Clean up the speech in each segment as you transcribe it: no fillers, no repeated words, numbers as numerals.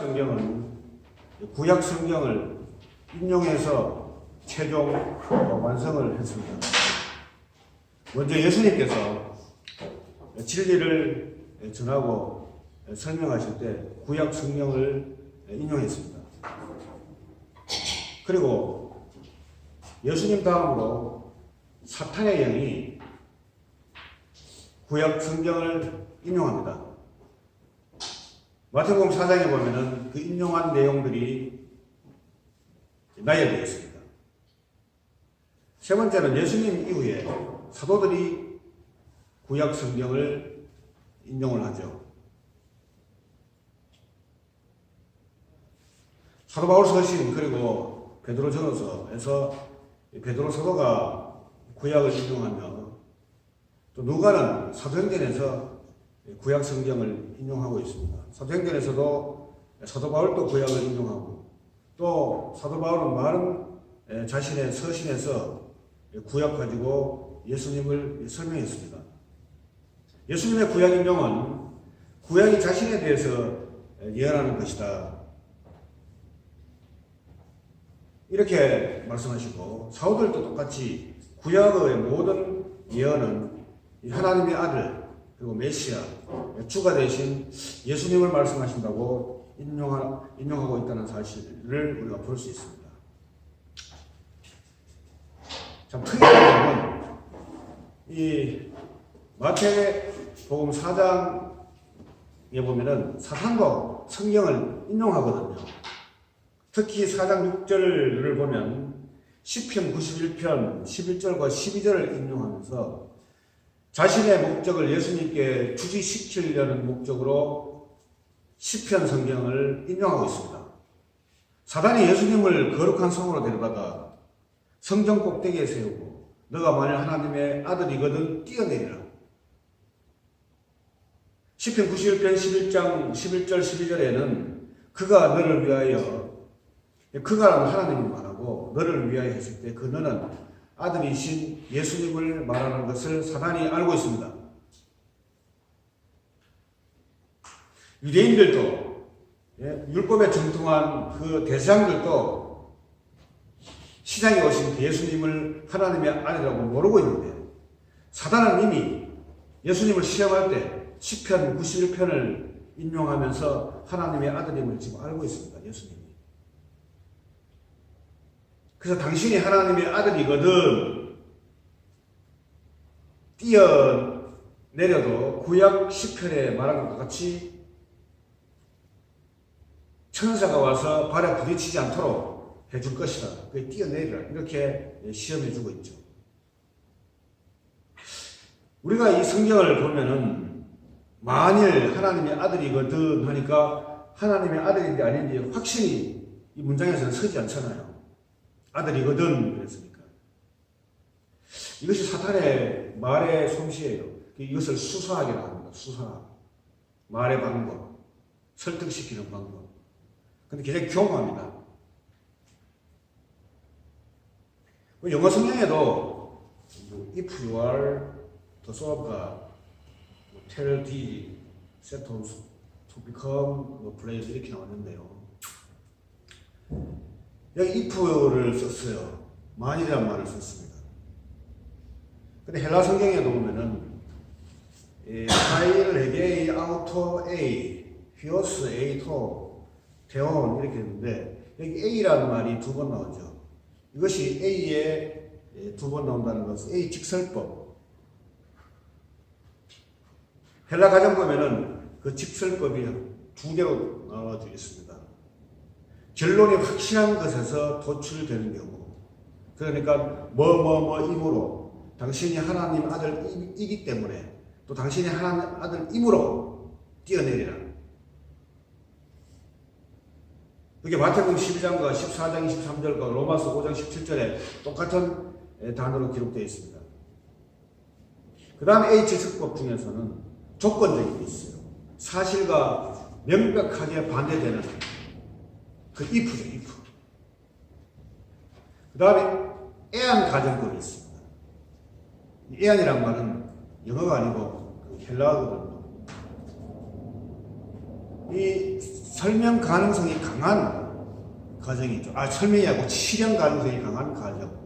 성경은 구약 성경을 인용해서 최종 완성을 했습니다. 먼저 예수님께서 진리를 전하고 설명하실 때 구약 성경을 인용했습니다. 그리고 예수님 다음으로 사탄의 영이 구약 성경을 인용합니다. 마태복음 4장에 보면은 그 인용한 내용들이 나열되어 있습니다. 세 번째는 예수님 이후에 사도들이 구약 성경을 인용을 하죠. 사도 바울 서신 그리고 베드로 전서에서 베드로 사도가 구약을 인용하며 또 누가는 사도행전에서 구약 성경을 인용하고 있습니다. 사도행전에서도 사도 바울도 구약을 인용하고 또 사도 바울은 많은 자신의 서신에서 구약 가지고 예수님을 설명했습니다. 예수님의 구약 인용은 구약이 자신에 대해서 예언하는 것이다. 이렇게 말씀하시고 사도들도 똑같이 구약의 모든 예언은 하나님의 아들 그리고 메시아 주가 되신 예수님을 말씀하신다고 인용하고 있다는 사실을 우리가 볼 수 있습니다. 참 특이한 점은 이 마태복음 4장에 보면은 사탄도 성경을 인용하거든요. 특히 4장 6절을 보면 시편 91편 11절과 12절을 인용하면서 자신의 목적을 예수님께 주지시키려는 목적으로 시편 성경을 인용하고 있습니다. 사단이 예수님을 거룩한 성으로 데려다가 성전 꼭대기에 세우고 너가 만일 하나님의 아들이거든 뛰어내리라. 시편 91편 11장 11절 12절에는 그가 너를 위하여 그가 하나님을 말하고 너를 위하여 했을 때 그 너는 아들이신 예수님을 말하는 것을 사단이 알고 있습니다. 유대인들도 율법에 정통한 그 대제사장들도 시장에 오신 그 예수님을 하나님의 아들이라고 모르고 있는데 사단은 이미 예수님을 시험할 때 시편 91편을 인용하면서 하나님의 아들임을 지금 알고 있습니다. 예수님이. 그래서 당신이 하나님의 아들이거든 뛰어내려도 구약 시편에 말한 것과 같이 천사가 와서 발에 부딪히지 않도록 해줄 것이다. 그게 뛰어내리라. 이렇게 시험해주고 있죠. 우리가 이 성경을 보면은 만일 하나님의 아들이거든 하니까 하나님의 아들인지 아닌지 확신이 이 문장에서는 서지 않잖아요. 아들이거든 그랬으니까. 이것이 사탄의 말의 솜씨예요. 이것을 수사하기라고 합니다. 수사. 말의 방법. 설득시키는 방법. 근데 굉장히 교묘합니다. 영어 성경에도 if you are the son of God, tell the Satan to become a brave 이렇게 나왔는데요. 여기 if를 썼어요. 만일이라는 말을 썼습니다. 근데 헬라 성경에도 보면은 파일 에게이 아우토 에이 히오스 에이토 대원 이렇게 했는데 여기 A라는 말이 두 번 나오죠. 이것이 A에 두 번 나온다는 것은 A 직설법. 헬라 가정 보면은 그 직설법이 두 개로 나와져 있습니다. 결론이 확실한 것에서 도출되는 경우. 그러니까 뭐뭐뭐이므로 당신이 하나님 아들이기 때문에 또 당신이 하나님 아들이므로 뛰어내리라. 그게 마태복음 12장과 14장 23절과 로마서 5장 17절에 똑같은 단어로 기록되어 있습니다. 그 다음에 H측법 중에서는 조건적인 게 있어요. 사실과 명백하게 반대되는 그 if죠, if. 그 다음에 애안 가정법이 있습니다. 애안이란 말은 영어가 아니고 헬라어거든요. 이 설명 가능성이 강한 가정이죠. 설명이 아니고 실현 가능성이 강한 가정.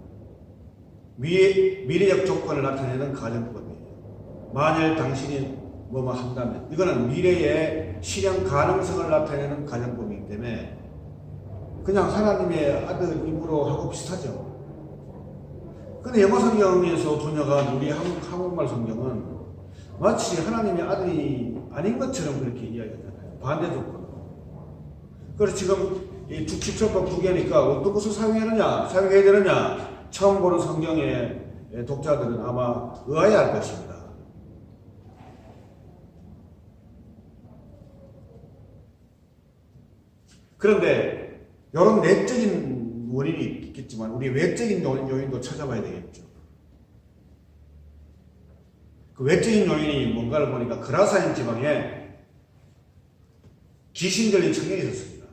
미래적 조건을 나타내는 가정법이에요. 만일 당신이 뭐뭐 한다면, 이거는 미래의 실현 가능성을 나타내는 가정법이기 때문에 그냥 하나님의 아들 입으로 하고 비슷하죠. 근데 영어 성경에서 번역한 우리 한국말 성경은 마치 하나님의 아들이 아닌 것처럼 그렇게 이야기하잖아요. 반대 조건으로. 그래서 지금 이 주집설법 두 개니까 어떤 것을 사용해야 되느냐, 처음 보는 성경의 독자들은 아마 의아해할 것입니다. 그런데 이런 내적인 원인이 있겠지만 우리 외적인 요인도 찾아봐야 되겠죠. 그 외적인 요인이 뭔가를 보니까 그라사인 지방에 귀신 들린 청년이 있었습니다.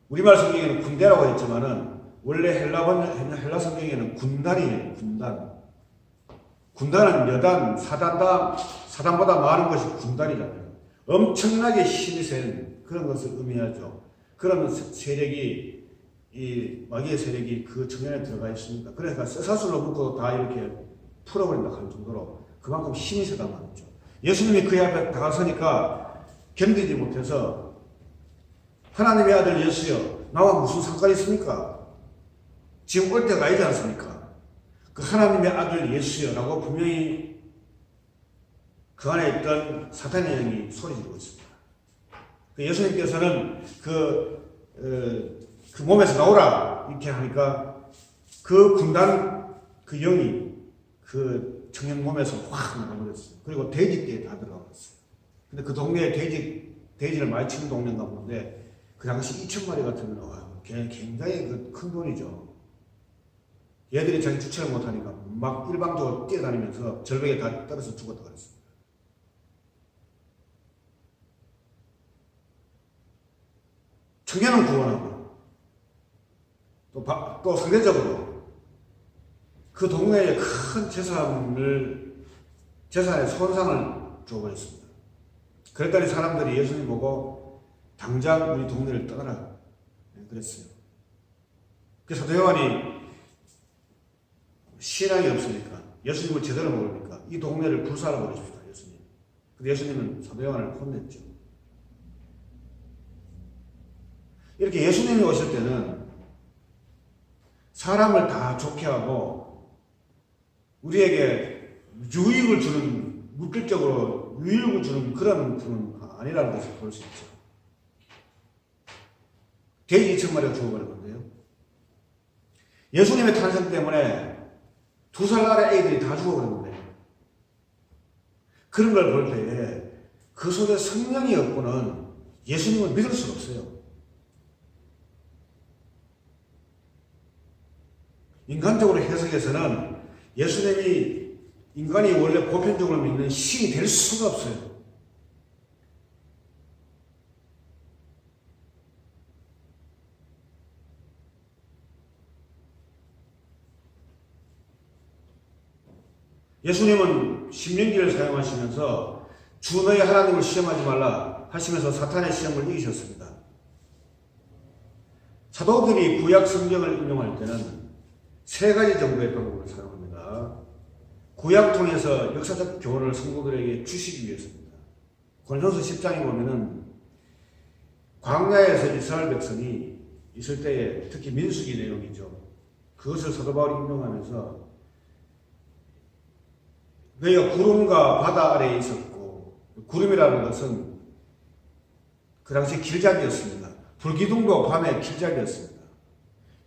우리말 성경에는 군대라고 했지만은 원래 헬라 성경에는 군단이에요. 군단은 여단, 사단보다 많은 것이 군단이잖아요. 엄청나게 힘이 센 그런 것을 의미하죠. 그런 세력이, 이 마귀의 세력이 그 청년에 들어가 있습니다. 그러니까 쇠사슬로 묶어도 다 이렇게 풀어버린다 할 정도로 그만큼 힘이 세단 말이죠. 예수님이 그 앞에 다가서니까 견디지 못해서 하나님의 아들 예수여, 나와 무슨 상관이 있습니까? 지금 올 때가 아니지 않습니까? 그 하나님의 아들 예수여라고 분명히 그 안에 있던 사탄의 영이 소리 지르고 있습니다. 그 예수님께서는 그 몸에서 나오라 이렇게 하니까 그 군단, 그 영이 그 청년 몸에서 확 나가버렸어요. 그리고 돼지떼에 다 들어가버렸어요. 근데 그 동네에 돼지를 많이 치는 동네인가 보는데 그 당시 2,000마리 같으면 굉장히 큰 돈이죠. 얘들이 자기 주체를 못하니까 막 일방적으로 뛰어다니면서 절벽에 다 떨어져 죽었다 그랬습니다. 청년은 구원하고 또 상대적으로 그 동네에 큰 재산에 손상을 줘버렸습니다. 그랬더니 사람들이 예수님 보고 당장 우리 동네를 떠나라 그랬어요. 그래서 사도 요한이 신앙이 없으니까 예수님을 제대로 모르니까 이 동네를 불살라 버리십시다 예수님. 근데 예수님은 사도 요한을 혼냈죠. 이렇게 예수님이 오실 때는 사람을 다 좋게 하고 우리에게 유익을 주는, 물질적으로 유익을 주는 그런 분은 아니라는 것을 볼 수 있죠. 돼지 2,000마리가 죽어버린 건데요. 예수님의 탄생 때문에 2살 아래 애들이 다 죽어버렸는데 그런 걸 볼 때에 그 속에 성령이 없고는 예수님을 믿을 수가 없어요. 인간적으로 해석해서는 예수님이 인간이 원래 보편적으로 믿는 신이 될 수가 없어요. 예수님은 신명기를 사용하시면서 주 너희 하나님을 시험하지 말라 하시면서 사탄의 시험을 이기셨습니다. 사도들이 구약 성경을 인용할 때는 3가지 정도의 방법을 사용합니다. 구약 통해서 역사적 교훈을 성도들에게 주시기 위해서입니다. 고린도서 10장에 보면은 광야에서 이스라엘 백성이 있을 때에 특히 민수기 내용이죠. 그것을 사도 바울이 인용하면서 너희가 구름과 바다 아래에 있었고, 구름이라는 것은 그 당시 길잡이였습니다. 불기둥도 밤에 길잡이였습니다.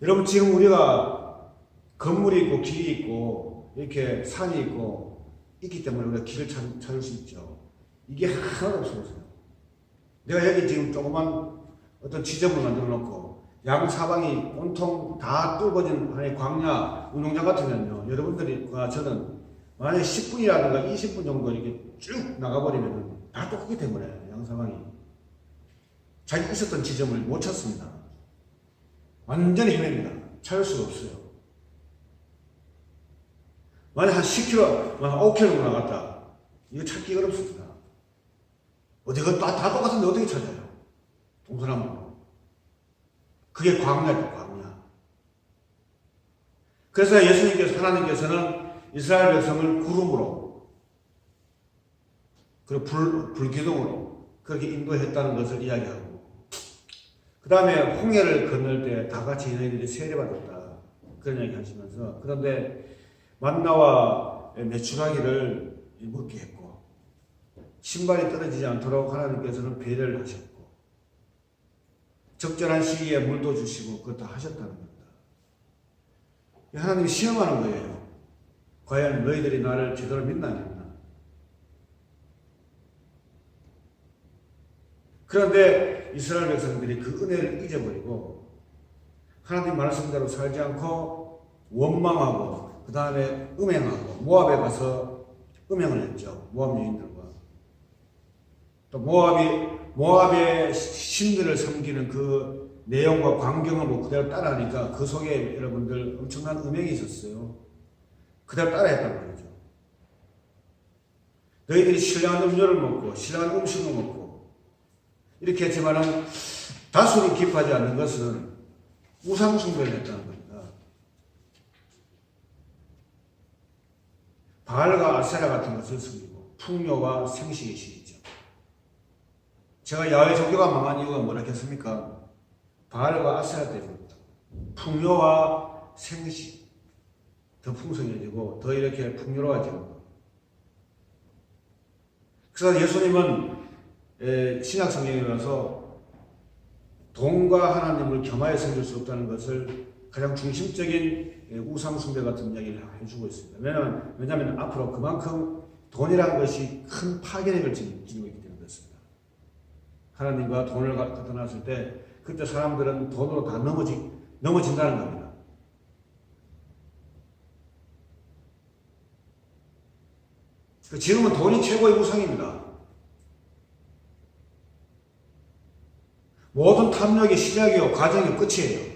여러분 지금 우리가 건물이 있고 길이 있고 이렇게 산이 있고 있기 때문에 우리가 길을 찾을 수 있죠. 이게 하나도 없어요. 내가 여기 지금 조그만 어떤 지점을 만들어 놓고 양 사방이 온통 다 뚫어진 광야 운동장 같으면요, 여러분들과 저는 만약에 10분이라든가 20분 정도 이렇게 쭉 나가버리면 다 똑같기 때문에 양사방이 자기 있었던 지점을 못 찾습니다. 완전히 헤맵니다. 찾을 수가 없어요. 만약 한 10km, 한 5km 나갔다. 이거 찾기 어렵습니다. 어디가 다 똑같은데 어떻게 찾아요? 동서남북. 그게 광야죠, 광야. 그래서 하나님께서는 이스라엘 백성을 구름으로, 그리고 불기둥으로 그렇게 인도했다는 것을 이야기하고, 그 다음에 홍해를 건널 때 다 같이 너희들이 세례받았다. 그런 이야기 하시면서, 그런데 만나와 메추라기를 먹게 했고, 신발이 떨어지지 않도록 하나님께서는 배려를 하셨고, 적절한 시기에 물도 주시고, 그것도 하셨다는 겁니다. 하나님이 시험하는 거예요. 과연 너희들이 나를 제대로 믿나 안 믿나. 그런데 이스라엘 백성들이 그 은혜를 잊어버리고 하나님 말씀대로 살지 않고 원망하고 그 다음에 음행하고 모압에 가서 음행을 했죠. 모압 여인들과. 또 모압의 신들을 섬기는 그 내용과 광경을 뭐 그대로 따라하니까 그 속에 여러분들 엄청난 음행이 있었어요. 그대로 따라했단 말이죠. 너희들이 신령한 음료를 먹고 신령한 음식을 먹고 이렇게 했지만은 다수는 기뻐하지 않는 것은 우상 숭배를 했다는 겁니다. 바알과 아세라 같은 것을 섬기고 풍요와 생식의 신이죠. 제가 야훼 종교가 망한 이유가 뭐라겠습니까? 바알과 아세라 때문입니다. 풍요와 생식, 더 풍성해지고 더 이렇게 풍요로워지고. 그래서 예수님은 신약 성경에 가서 돈과 하나님을 겸하여 섬길 수 없다는 것을 가장 중심적인 우상 숭배 같은 이야기를 해주고 있습니다. 왜냐하면 앞으로 그만큼 돈이라는 것이 큰 파괴력을 지니고 있기 때문에 그렇습니다. 하나님과 돈을 갖다 놨을 때 그때 사람들은 돈으로 다 넘어진다는 겁니다. 지금은 돈이 최고의 우상입니다. 모든 탐욕의 시작이요, 과정이 끝이에요.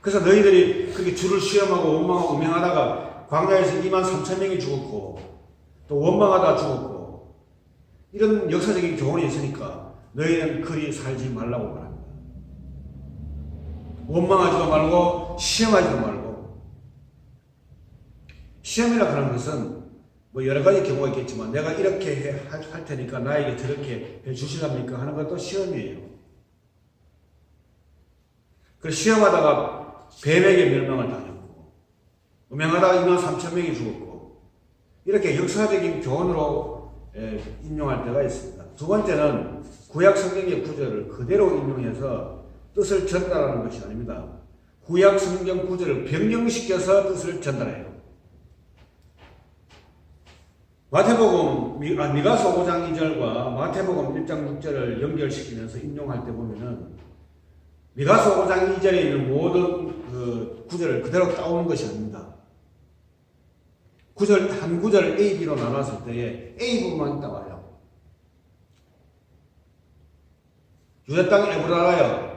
그래서 너희들이 그렇게 주를 시험하고 원망하고 음행하다가 광야에서 23,000명이 죽었고 또 원망하다 죽었고 이런 역사적인 교훈이 있으니까 너희는 그리 살지 말라고 말합니다. 원망하지도 말고 시험하지도 말고. 시험이라 하는 것은 뭐 여러 가지 경우가 있겠지만 내가 이렇게 할 테니까 나에게 저렇게 해 주시랍니까 하는 것도 시험이에요. 그 시험하다가 뱀에게 멸망을 당했고 음행하다가 23,000명이 죽었고 이렇게 역사적인 교훈으로 인용할 때가 있습니다. 두 번째는 구약 성경의 구절을 그대로 인용해서 뜻을 전달하는 것이 아닙니다. 구약 성경 구절을 변경시켜서 뜻을 전달해요. 마태복음, 미가서 5장 2절과 마태복음 1장 6절을 연결시키면서 인용할 때 보면은 미가서 5장 2절에 있는 모든 그 구절을 그대로 따오는 것이 아닙니다. 한 구절을 A, B로 나눴을 때에 A 부분만 따와요. 유다 땅 에브라라여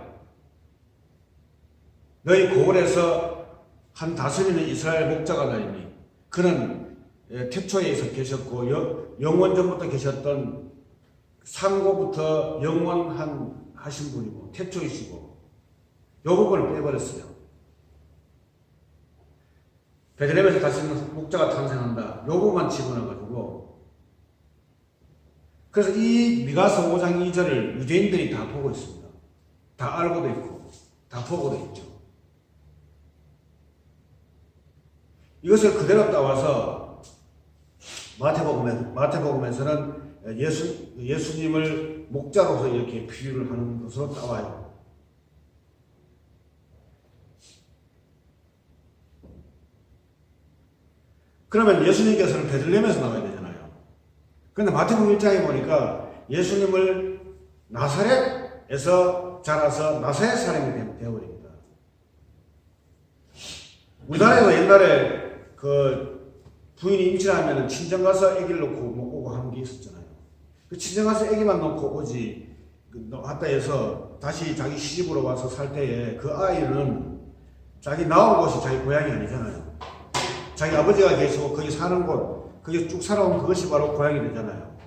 너희 고을에서 한 다스리는 이스라엘 목자가 나이니 그는 태초에서 계셨고 영원전부터 계셨던 상고부터 영원하신 분이고 태초이시고 이 부분을 빼버렸어요. 베들레헴에서 다스리는 목자가 탄생한다. 이 부분만 집어넣어가지고 그래서 이 미가서 5장 2절을 유대인들이 다 보고 있습니다. 다 알고도 있고 다 보고도 있죠. 이것을 그대로 따와서 마태복음에서는 예수님을 목자로서 이렇게 비유를 하는 것으로 따와요. 그러면 예수님께서는 베들레헴에서 나와야 되잖아요. 그런데 마태복음 1장에 보니까 예수님을 나사렛에서 자라서 나사렛 사람이 되어버립니다. 우리나라에도 옛날에 그 부인이 임신하면 친정 가서 아기를 놓고 오고 하는 게 있었잖아요. 그 친정 가서 아기만 놓고 오지 왔다 해서 다시 자기 시집으로 와서 살 때에 그 아이는 자기 나온 곳이 자기 고향이 아니잖아요. 자기 아버지가 계시고 거기 사는 곳, 그게 쭉 살아온 그것이 바로 고향이 되잖아요.